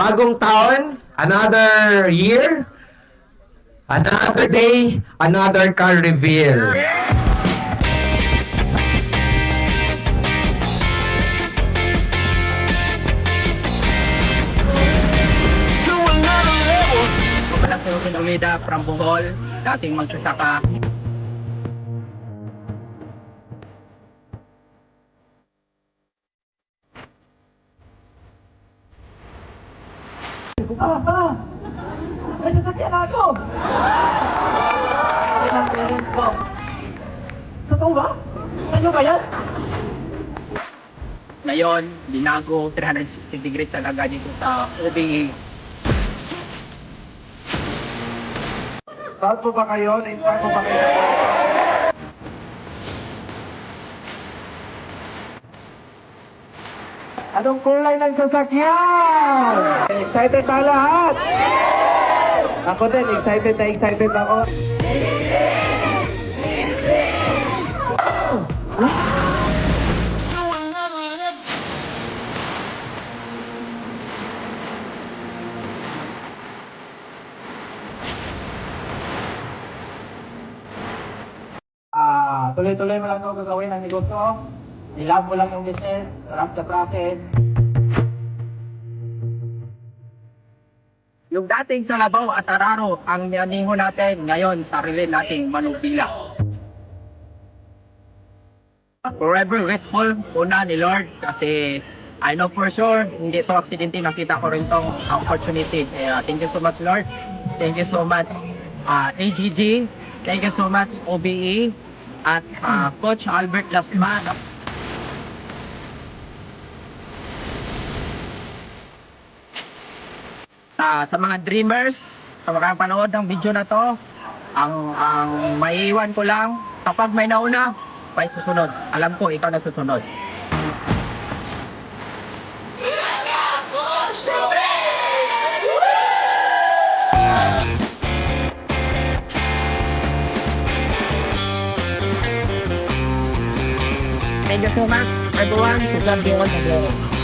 Bagong taon, another year, another day, another car reveal. Anak ko Pinulida from Bohol, dating magsasaka. May sasakyan ako! Ilang parents ko. Totoo ba? Ano ba yan? Ngayon, binago 360 degrees talaga dito sa OBE. Proud po ba kayo? Na-inspire po ba kayo? Anong kulay ng sasakyan? Excited ba lahat? Ako din, excited na excited ako. Tuloy-tuloy mo lang ito gagawin ang negosyo. I-love mo lang yung business, sarap sa profit. Yung dating sa Labaw at Araro, ang niyaningo natin ngayon sarili nating manubila. Forever grateful una ni Lord kasi I know for sure hindi to aksidente, nakita ko rin tong opportunity. Thank you so much Lord. Thank you so much AGG. Thank you so much OBE at Coach Albert Lasman. Sa mga dreamers, sa mga panood ng video na to, ang maiiwan ko lang, kapag may nauna, may susunod. Alam ko, ikaw na susunod. Thank you so much, everyone. To God be all the glory.